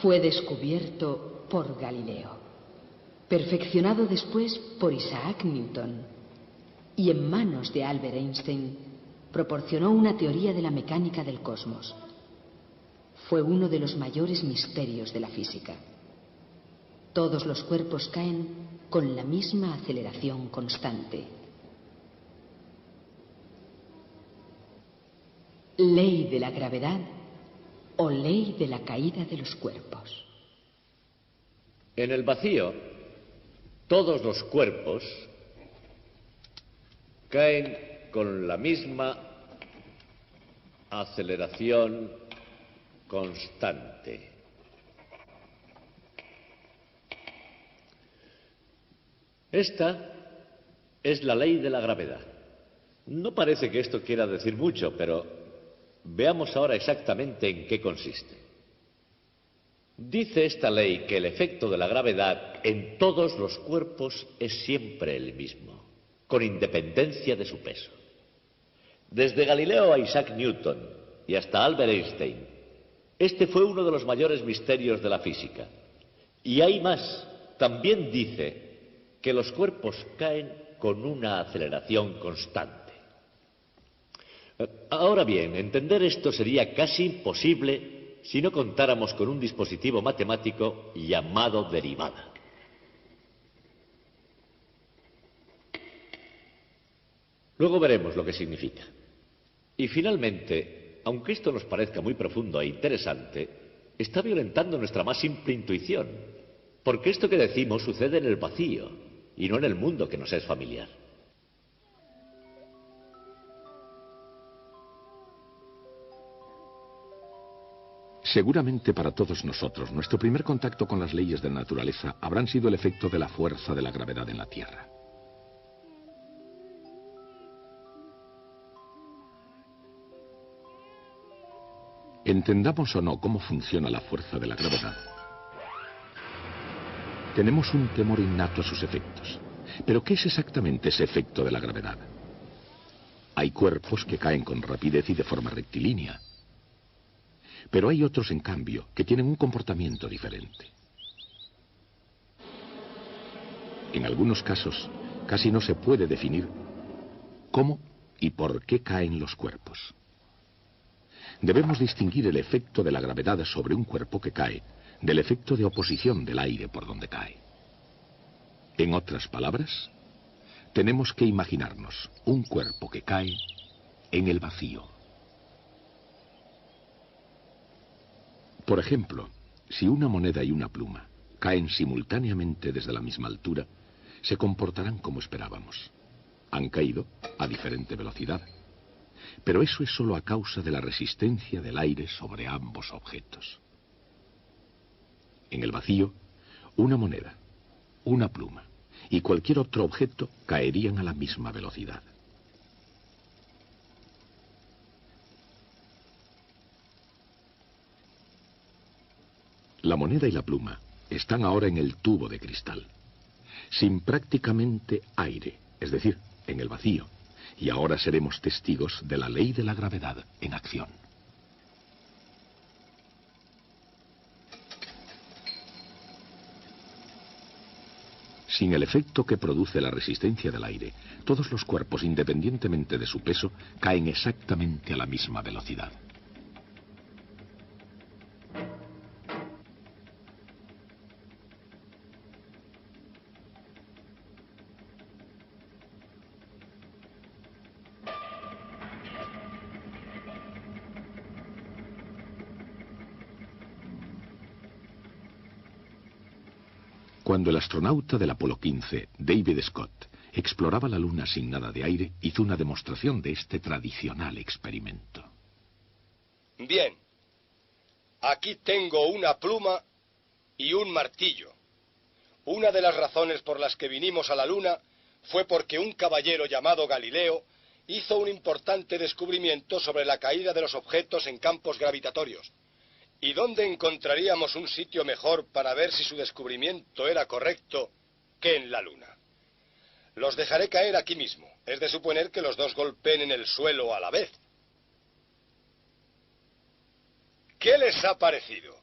Fue descubierto por Galileo, perfeccionado después por Isaac Newton, y en manos de Albert Einstein proporcionó una teoría de la mecánica del cosmos. Fue uno de los mayores misterios de la física. Todos los cuerpos caen con la misma aceleración constante. Ley de la gravedad o ley de la caída de los cuerpos. En el vacío, todos los cuerpos caen con la misma aceleración constante. Esta es la ley de la gravedad. No parece que esto quiera decir mucho, pero veamos ahora exactamente en qué consiste. Dice esta ley que el efecto de la gravedad en todos los cuerpos es siempre el mismo, con independencia de su peso. Desde Galileo a Isaac Newton y hasta Albert Einstein, este fue uno de los mayores misterios de la física. Y hay más, también dice que los cuerpos caen con una aceleración constante. Ahora bien, entender esto sería casi imposible si no contáramos con un dispositivo matemático llamado derivada. Luego veremos lo que significa. Y finalmente, aunque esto nos parezca muy profundo e interesante, está violentando nuestra más simple intuición, porque esto que decimos sucede en el vacío y no en el mundo que nos es familiar. Seguramente para todos nosotros, nuestro primer contacto con las leyes de la naturaleza habrán sido el efecto de la fuerza de la gravedad en la Tierra. Entendamos o no cómo funciona la fuerza de la gravedad, tenemos un temor innato a sus efectos. Pero ¿qué es exactamente ese efecto de la gravedad? Hay cuerpos que caen con rapidez y de forma rectilínea. Pero hay otros, en cambio, que tienen un comportamiento diferente. En algunos casos, casi no se puede definir cómo y por qué caen los cuerpos. Debemos distinguir el efecto de la gravedad sobre un cuerpo que cae del efecto de oposición del aire por donde cae. En otras palabras, tenemos que imaginarnos un cuerpo que cae en el vacío. Por ejemplo, si una moneda y una pluma caen simultáneamente desde la misma altura, se comportarán como esperábamos. Han caído a diferente velocidad. Pero eso es solo a causa de la resistencia del aire sobre ambos objetos. En el vacío, una moneda, una pluma y cualquier otro objeto caerían a la misma velocidad. La moneda y la pluma están ahora en el tubo de cristal, sin prácticamente aire, es decir, en el vacío, y ahora seremos testigos de la ley de la gravedad en acción. Sin el efecto que produce la resistencia del aire, todos los cuerpos, independientemente de su peso, caen exactamente a la misma velocidad. Cuando el astronauta del Apolo 15, David Scott, exploraba la Luna sin nada de aire, hizo una demostración de este tradicional experimento. Bien, aquí tengo una pluma y un martillo. Una de las razones por las que vinimos a la Luna fue porque un caballero llamado Galileo hizo un importante descubrimiento sobre la caída de los objetos en campos gravitatorios. ¿Y dónde encontraríamos un sitio mejor para ver si su descubrimiento era correcto que en la Luna? Los dejaré caer aquí mismo. Es de suponer que los dos golpeen en el suelo a la vez. ¿Qué les ha parecido?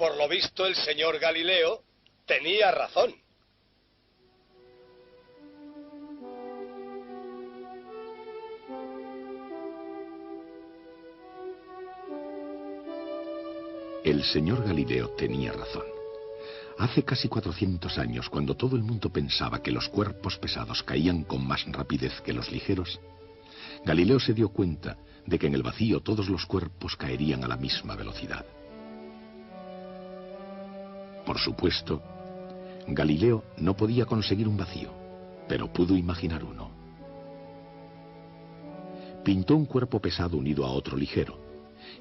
Por lo visto, el señor Galileo tenía razón. El señor Galileo tenía razón. Hace casi 400 años, cuando todo el mundo pensaba que los cuerpos pesados caían con más rapidez que los ligeros, Galileo se dio cuenta de que en el vacío todos los cuerpos caerían a la misma velocidad. Por supuesto, Galileo no podía conseguir un vacío, pero pudo imaginar uno. Pintó un cuerpo pesado unido a otro ligero.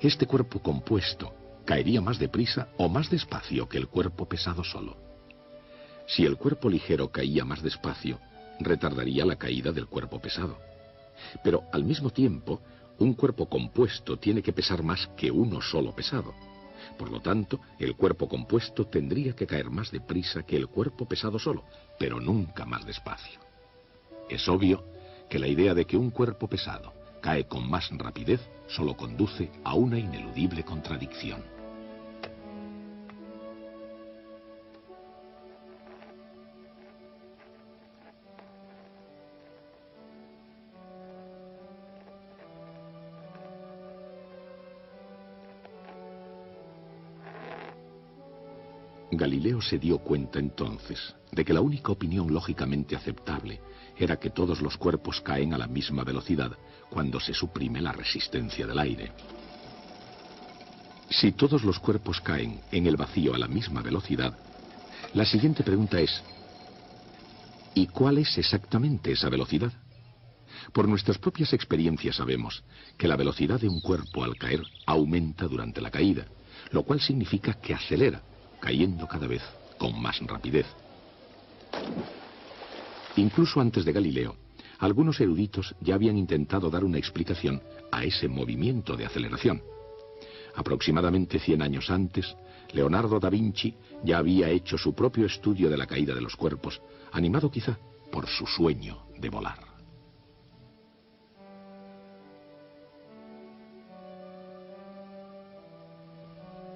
Este cuerpo compuesto caería más deprisa o más despacio que el cuerpo pesado solo. Si el cuerpo ligero caía más despacio, retardaría la caída del cuerpo pesado. Pero al mismo tiempo, un cuerpo compuesto tiene que pesar más que uno solo pesado. Por lo tanto, el cuerpo compuesto tendría que caer más deprisa que el cuerpo pesado solo, pero nunca más despacio. Es obvio que la idea de que un cuerpo pesado cae con más rapidez solo conduce a una ineludible contradicción. Galileo se dio cuenta entonces de que la única opinión lógicamente aceptable era que todos los cuerpos caen a la misma velocidad cuando se suprime la resistencia del aire. Si todos los cuerpos caen en el vacío a la misma velocidad, la siguiente pregunta es: ¿y cuál es exactamente esa velocidad? Por nuestras propias experiencias sabemos que la velocidad de un cuerpo al caer aumenta durante la caída, lo cual significa que acelera, cayendo cada vez con más rapidez. Incluso antes de Galileo, algunos eruditos ya habían intentado dar una explicación a ese movimiento de aceleración. Aproximadamente 100 años antes, Leonardo da Vinci ya había hecho su propio estudio de la caída de los cuerpos, animado quizá por su sueño de volar.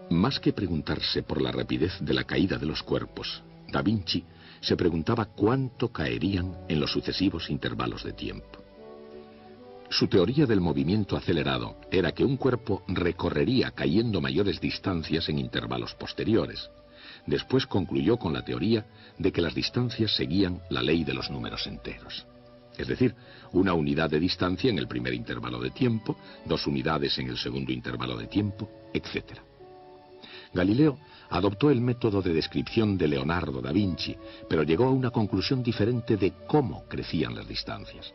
Más que preguntarse por la rapidez de la caída de los cuerpos, Da Vinci se preguntaba cuánto caerían en los sucesivos intervalos de tiempo. Su teoría del movimiento acelerado era que un cuerpo recorrería cayendo mayores distancias en intervalos posteriores. Después concluyó con la teoría de que las distancias seguían la ley de los números enteros. Es decir, una unidad de distancia en el primer intervalo de tiempo, 2 unidades en el segundo intervalo de tiempo, etc. Galileo adoptó el método de descripción de Leonardo da Vinci, pero llegó a una conclusión diferente de cómo crecían las distancias.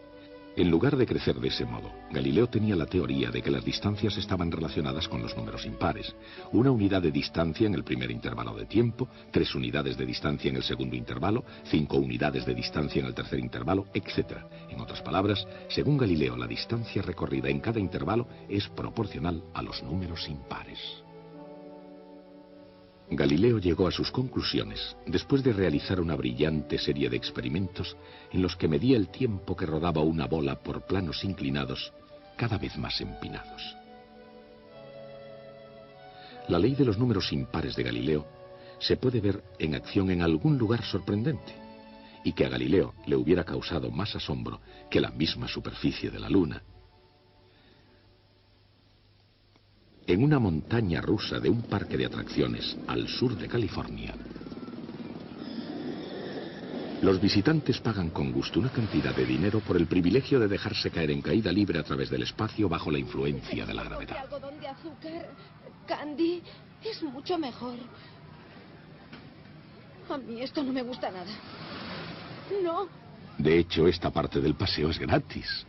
En lugar de crecer de ese modo, Galileo tenía la teoría de que las distancias estaban relacionadas con los números impares. 1 unidad de distancia en el primer intervalo de tiempo, 3 unidades de distancia en el segundo intervalo, 5 unidades de distancia en el tercer intervalo, etc. En otras palabras, según Galileo, la distancia recorrida en cada intervalo es proporcional a los números impares. Galileo llegó a sus conclusiones después de realizar una brillante serie de experimentos en los que medía el tiempo que rodaba una bola por planos inclinados cada vez más empinados. La ley de los números impares de Galileo se puede ver en acción en algún lugar sorprendente, y que a Galileo le hubiera causado más asombro que la misma superficie de la Luna. En una montaña rusa de un parque de atracciones al sur de California, los visitantes pagan con gusto una cantidad de dinero por el privilegio de dejarse caer en caída libre a través del espacio bajo la influencia de la gravedad. Algodón de azúcar, candy, es mucho mejor. A mí esto no me gusta nada. No. De hecho, esta parte del paseo es gratis.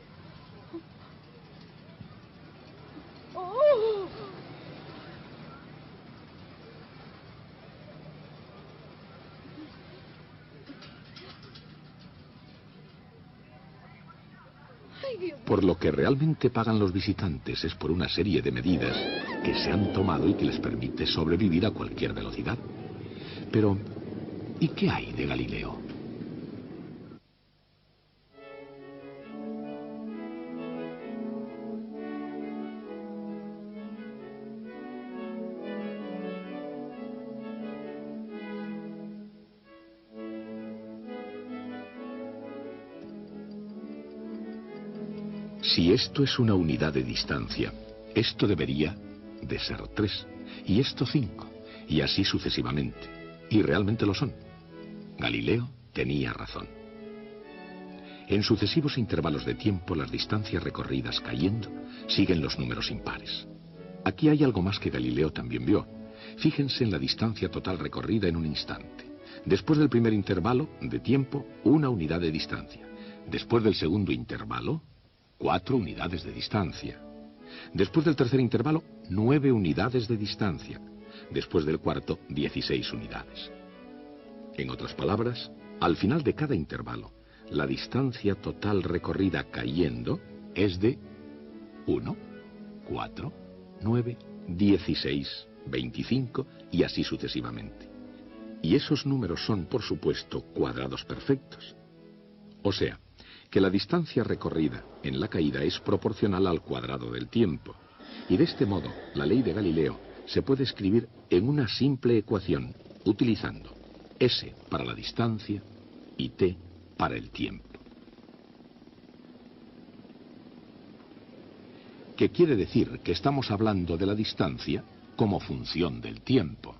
Por lo que realmente pagan los visitantes es por una serie de medidas que se han tomado y que les permite sobrevivir a cualquier velocidad. Pero, ¿y qué hay de Galileo? Si esto es una unidad de distancia, esto debería de ser 3, y esto 5, y así sucesivamente. Y realmente lo son. Galileo tenía razón. En sucesivos intervalos de tiempo, las distancias recorridas cayendo siguen los números impares. Aquí hay algo más que Galileo también vio. Fíjense en la distancia total recorrida en un instante. Después del primer intervalo de tiempo, una unidad de distancia. Después del segundo intervalo, 4 unidades de distancia. Después del tercer intervalo, 9 unidades de distancia. Después del cuarto, 16 unidades. En otras palabras, al final de cada intervalo, la distancia total recorrida cayendo es de 1, 4, 9, 16, 25 y así sucesivamente. Y esos números son, por supuesto, cuadrados perfectos. O sea, que la distancia recorrida en la caída es proporcional al cuadrado del tiempo. Y de este modo, la ley de Galileo se puede escribir en una simple ecuación, utilizando S para la distancia y T para el tiempo. Que quiere decir que estamos hablando de la distancia como función del tiempo.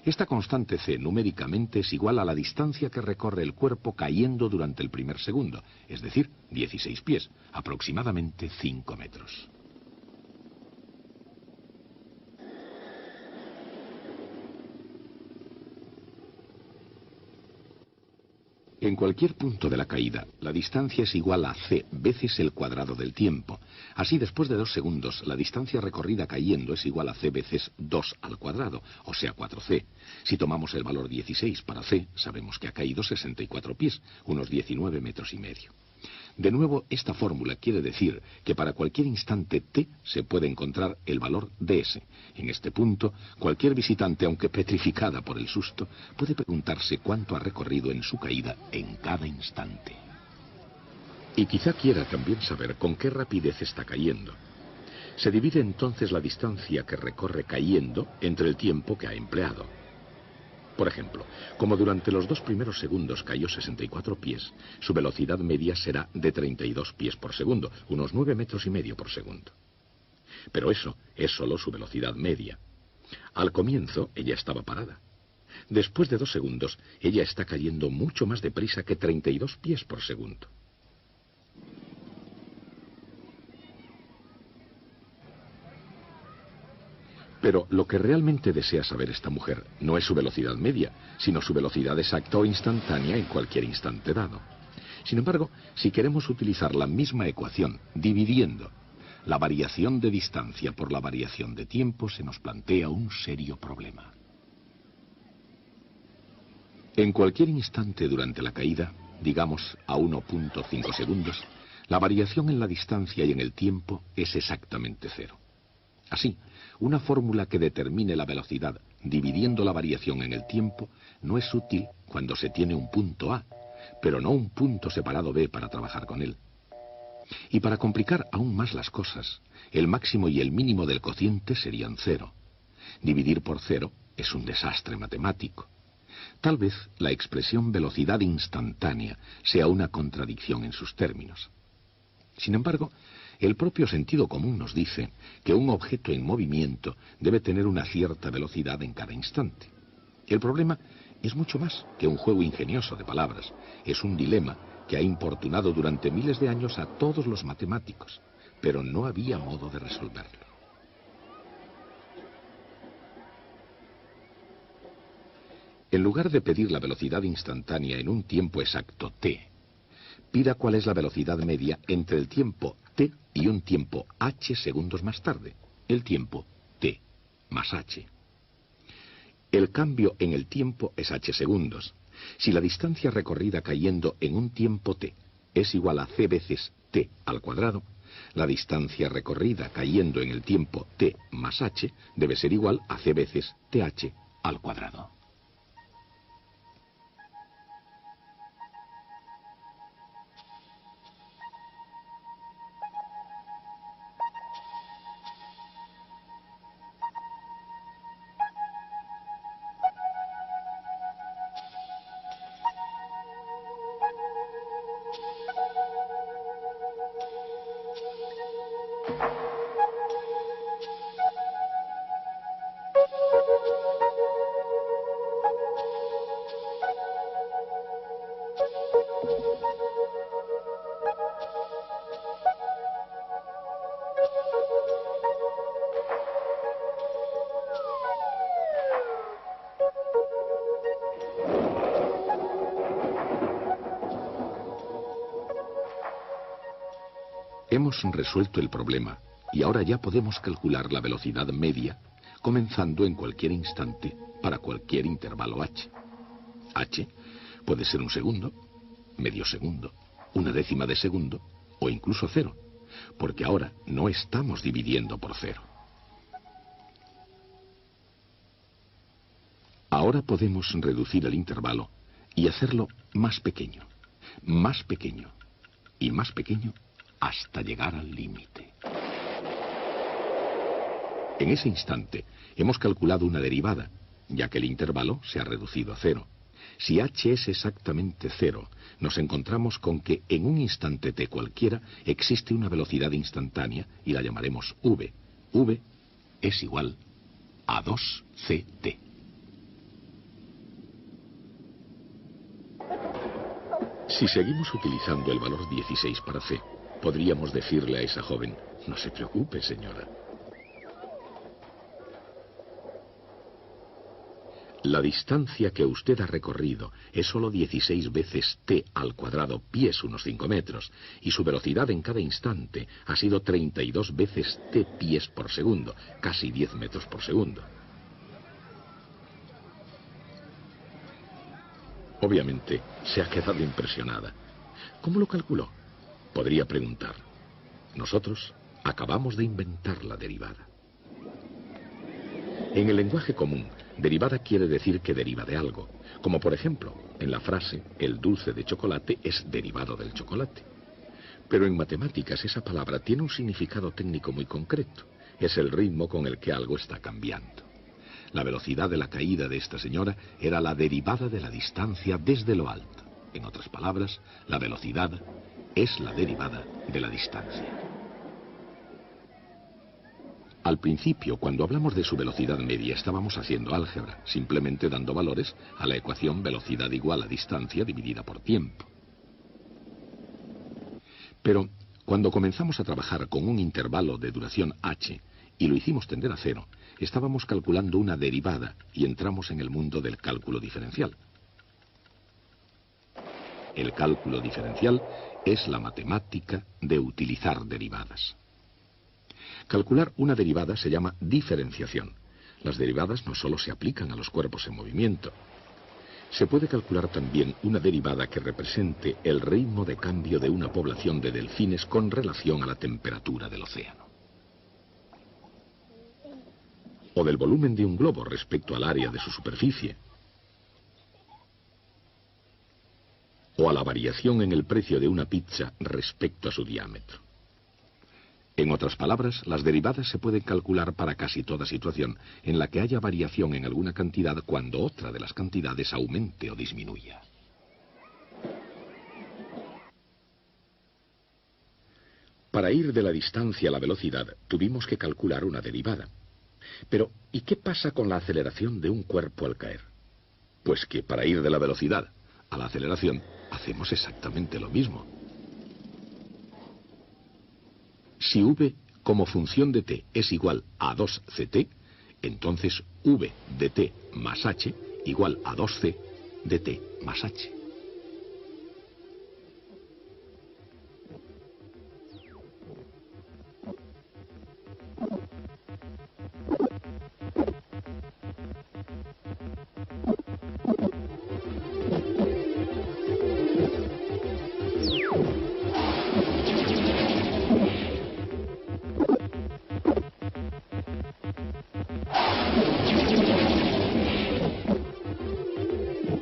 Esta constante c numéricamente es igual a la distancia que recorre el cuerpo cayendo durante el primer segundo, es decir, 16 pies, aproximadamente 5 metros. En cualquier punto de la caída, la distancia es igual a c veces el cuadrado del tiempo. Así, después de 2 segundos, la distancia recorrida cayendo es igual a c veces 2 al cuadrado, o sea, 4c. Si tomamos el valor 16 para c, sabemos que ha caído 64 pies, unos 19 metros y medio. De nuevo, esta fórmula quiere decir que para cualquier instante t se puede encontrar el valor ds. En este punto, cualquier visitante, aunque petrificada por el susto, puede preguntarse cuánto ha recorrido en su caída en cada instante. Y quizá quiera también saber con qué rapidez está cayendo. Se divide entonces la distancia que recorre cayendo entre el tiempo que ha empleado. Por ejemplo, como durante los 2 primeros segundos cayó 64 pies, su velocidad media será de 32 pies por segundo, unos 9 metros y medio por segundo. Pero eso es solo su velocidad media. Al comienzo, ella estaba parada. Después de 2 segundos, ella está cayendo mucho más deprisa que 32 pies por segundo. Pero lo que realmente desea saber esta mujer no es su velocidad media, sino su velocidad exacta o instantánea en cualquier instante dado. Sin embargo, si queremos utilizar la misma ecuación dividiendo la variación de distancia por la variación de tiempo, se nos plantea un serio problema. En cualquier instante durante la caída, digamos a 1.5 segundos, la variación en la distancia y en el tiempo es exactamente 0. Así, una fórmula que determine la velocidad dividiendo la variación en el tiempo no es útil cuando se tiene un punto A, pero no un punto separado B para trabajar con él. Y para complicar aún más las cosas, el máximo y el mínimo del cociente serían 0. Dividir por 0 es un desastre matemático. Tal vez la expresión velocidad instantánea sea una contradicción en sus términos. Sin embargo, el propio sentido común nos dice que un objeto en movimiento debe tener una cierta velocidad en cada instante. El problema es mucho más que un juego ingenioso de palabras. Es un dilema que ha importunado durante miles de años a todos los matemáticos, pero no había modo de resolverlo. En lugar de pedir la velocidad instantánea en un tiempo exacto t, pida cuál es la velocidad media entre el tiempo t y un tiempo h segundos más tarde, el tiempo t más h. El cambio en el tiempo es h segundos. Si la distancia recorrida cayendo en un tiempo t es igual a c veces t al cuadrado, la distancia recorrida cayendo en el tiempo t más h debe ser igual a c veces th al cuadrado. Hemos resuelto el problema y ahora ya podemos calcular la velocidad media, comenzando en cualquier instante para cualquier intervalo h. H puede ser un segundo, medio segundo, una décima de segundo o incluso cero, porque ahora no estamos dividiendo por cero. Ahora podemos reducir el intervalo y hacerlo más pequeño y más pequeño hasta llegar al límite. En ese instante hemos calculado una derivada, ya que el intervalo se ha reducido a cero. Si h es exactamente cero, nos encontramos con que en un instante t cualquiera existe una velocidad instantánea y la llamaremos v. v es igual a 2ct. Si seguimos utilizando el valor 16 para c, podríamos decirle a esa joven: no se preocupe, señora. La distancia que usted ha recorrido es solo 16 veces t al cuadrado pies, unos 5 metros, y su velocidad en cada instante ha sido 32 veces t pies por segundo, casi 10 metros por segundo. Obviamente, se ha quedado impresionada. ¿Cómo lo calculó? Podría preguntar. Nosotros acabamos de inventar la derivada. En el lenguaje común, derivada quiere decir que deriva de algo, como por ejemplo, en la frase el dulce de chocolate es derivado del chocolate. Pero en matemáticas esa palabra tiene un significado técnico muy concreto. Es el ritmo con el que algo está cambiando. La velocidad de la caída de esta señora era la derivada de la distancia desde lo alto. En otras palabras, la velocidad es la derivada de la distancia. Al principio, cuando hablamos de su velocidad media, estábamos haciendo álgebra, simplemente dando valores a la ecuación velocidad igual a distancia dividida por tiempo. Pero cuando comenzamos a trabajar con un intervalo de duración h y lo hicimos tender a cero, estábamos calculando una derivada y entramos en el mundo del cálculo diferencial. El cálculo diferencial es la matemática de utilizar derivadas. Calcular una derivada se llama diferenciación. Las derivadas no solo se aplican a los cuerpos en movimiento. Se puede calcular también una derivada que represente el ritmo de cambio de una población de delfines con relación a la temperatura del océano. O del volumen de un globo respecto al área de su superficie. O a la variación en el precio de una pizza respecto a su diámetro. En otras palabras, las derivadas se pueden calcular para casi toda situación en la que haya variación en alguna cantidad cuando otra de las cantidades aumente o disminuya. Para ir de la distancia a la velocidad, tuvimos que calcular una derivada. Pero, ¿y qué pasa con la aceleración de un cuerpo al caer? Pues que para ir de la velocidad a la aceleración, hacemos exactamente lo mismo. Si v como función de t es igual a 2ct, entonces v de t más h igual a 2c de t más h.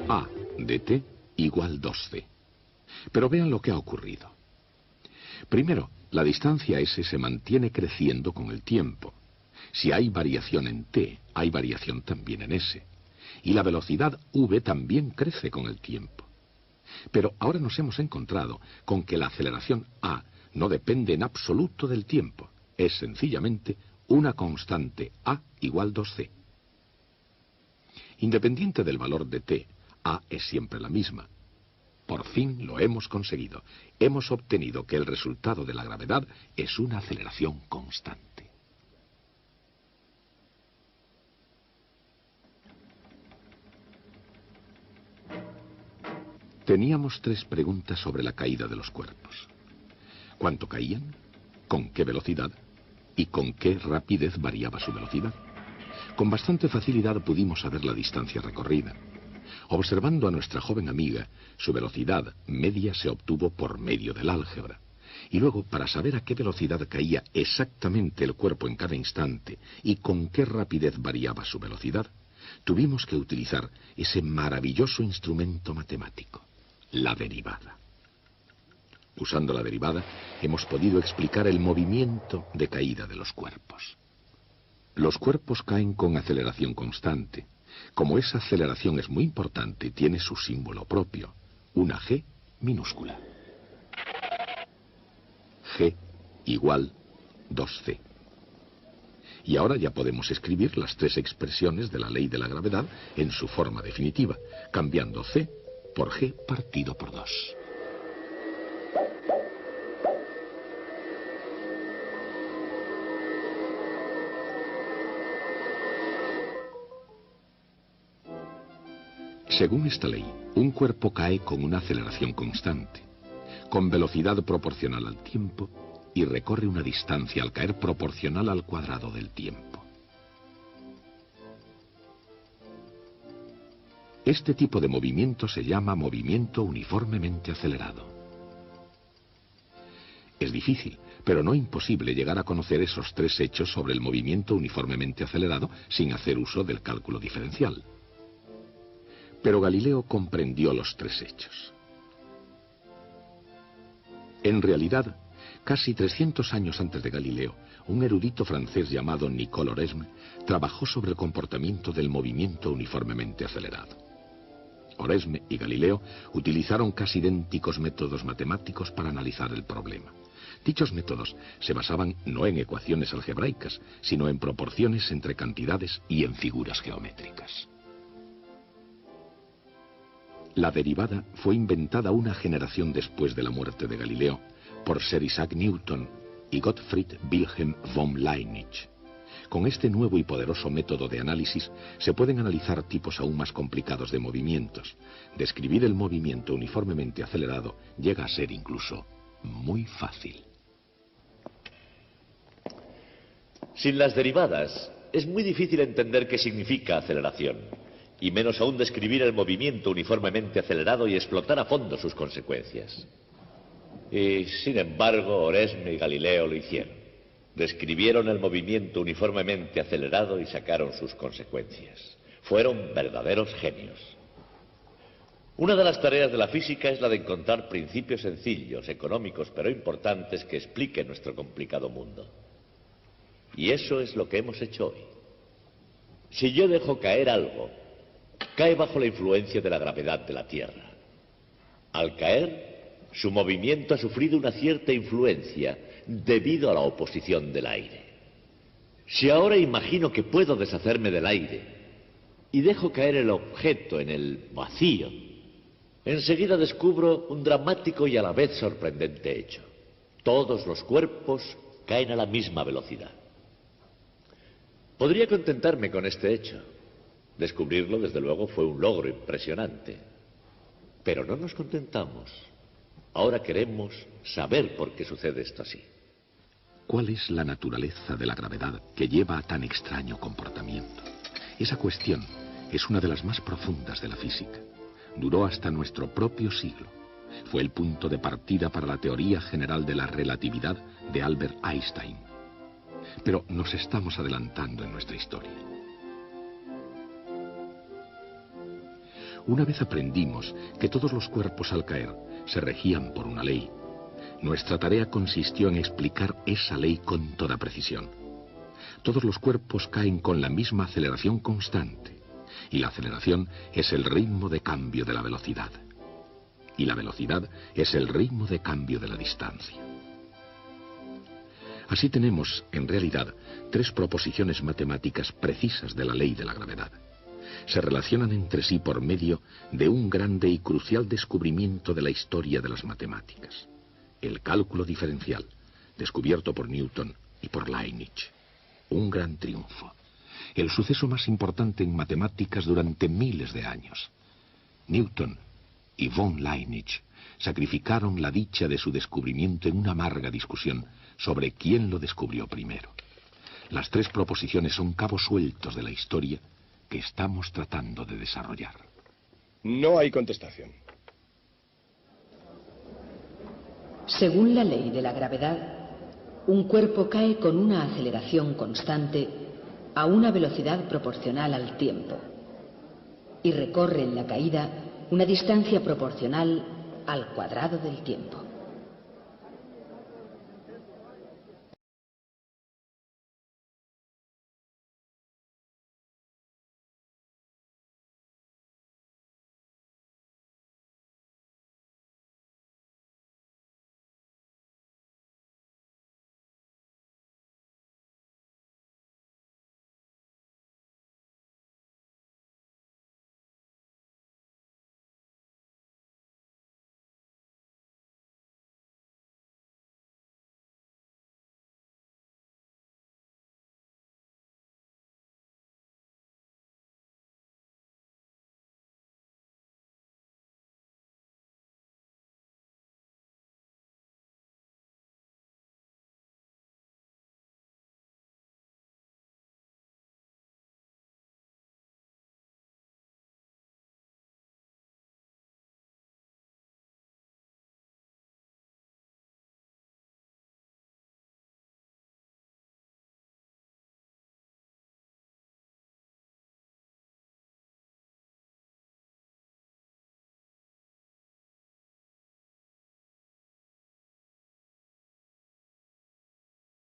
A de t igual 2c. Pero vean lo que ha ocurrido. Primero, la distancia s se mantiene creciendo con el tiempo. Si hay variación en t, hay variación también en s. Y la velocidad v también crece con el tiempo. Pero ahora nos hemos encontrado con que la aceleración a no depende en absoluto del tiempo. Es sencillamente una constante a igual 2c. Independiente del valor de t, a es siempre la misma. Por fin lo hemos conseguido. Hemos obtenido que el resultado de la gravedad es una aceleración constante. Teníamos 3 preguntas sobre la caída de los cuerpos. ¿Cuánto caían? con qué velocidad y con qué rapidez variaba su velocidad. Con bastante facilidad pudimos saber la distancia recorrida. Observando a nuestra joven amiga, su velocidad media se obtuvo por medio del álgebra. Y luego, para saber a qué velocidad caía exactamente el cuerpo en cada instante y con qué rapidez variaba su velocidad, tuvimos que utilizar ese maravilloso instrumento matemático, la derivada. Usando la derivada, hemos podido explicar el movimiento de caída de los cuerpos. Los cuerpos caen con aceleración constante. Como esa aceleración es muy importante, tiene su símbolo propio, una G minúscula. G igual 2C. Y ahora ya podemos escribir las tres expresiones de la ley de la gravedad en su forma definitiva, cambiando C por G partido por 2. Según esta ley, un cuerpo cae con una aceleración constante, con velocidad proporcional al tiempo, y recorre una distancia al caer proporcional al cuadrado del tiempo. Este tipo de movimiento se llama movimiento uniformemente acelerado. Es difícil, pero no imposible llegar a conocer esos tres hechos sobre el movimiento uniformemente acelerado sin hacer uso del cálculo diferencial. Pero Galileo comprendió los tres hechos. En realidad, casi 300 años antes de Galileo, un erudito francés llamado Nicole Oresme trabajó sobre el comportamiento del movimiento uniformemente acelerado. Oresme y Galileo utilizaron casi idénticos métodos matemáticos para analizar el problema. Dichos métodos se basaban no en ecuaciones algebraicas, sino en proporciones entre cantidades y en figuras geométricas. La derivada fue inventada una generación después de la muerte de Galileo por Sir Isaac Newton y Gottfried Wilhelm von Leibniz. Con este nuevo y poderoso método de análisis se pueden analizar tipos aún más complicados de movimientos. Describir el movimiento uniformemente acelerado llega a ser incluso muy fácil. Sin las derivadas, es muy difícil entender qué significa aceleración, y menos aún describir el movimiento uniformemente acelerado y explotar a fondo sus consecuencias. Y, sin embargo, Oresme y Galileo lo hicieron. Describieron el movimiento uniformemente acelerado y sacaron sus consecuencias. Fueron verdaderos genios. Una de las tareas de la física es la de encontrar principios sencillos, económicos, pero importantes que expliquen nuestro complicado mundo. Y eso es lo que hemos hecho hoy. Si yo dejo caer algo, cae bajo la influencia de la gravedad de la Tierra. Al caer, su movimiento ha sufrido una cierta influencia debido a la oposición del aire. Si ahora imagino que puedo deshacerme del aire y dejo caer el objeto en el vacío, enseguida descubro un dramático y a la vez sorprendente hecho. Todos los cuerpos caen a la misma velocidad. Podría contentarme con este hecho. Descubrirlo, desde luego, fue un logro impresionante. Pero no nos contentamos. Ahora queremos saber por qué sucede esto así. ¿Cuál es la naturaleza de la gravedad que lleva a tan extraño comportamiento? Esa cuestión es una de las más profundas de la física. Duró hasta nuestro propio siglo. Fue el punto de partida para la teoría general de la relatividad de Albert Einstein. Pero nos estamos adelantando en nuestra historia. Una vez aprendimos que todos los cuerpos al caer se regían por una ley, nuestra tarea consistió en explicar esa ley con toda precisión. Todos los cuerpos caen con la misma aceleración constante, y la aceleración es el ritmo de cambio de la velocidad. Y la velocidad es el ritmo de cambio de la distancia. Así tenemos, en realidad, tres proposiciones matemáticas precisas de la ley de la gravedad. Se relacionan entre sí por medio de un grande y crucial descubrimiento de la historia de las matemáticas: el cálculo diferencial, descubierto por Newton y por Leibniz. Un gran triunfo. El suceso más importante en matemáticas durante miles de años. Newton y von Leibniz sacrificaron la dicha de su descubrimiento en una amarga discusión sobre quién lo descubrió primero. Las tres proposiciones son cabos sueltos de la historia que estamos tratando de desarrollar. No hay contestación. Según la ley de la gravedad, un cuerpo cae con una aceleración constante a una velocidad proporcional al tiempo y recorre en la caída una distancia proporcional al cuadrado del tiempo.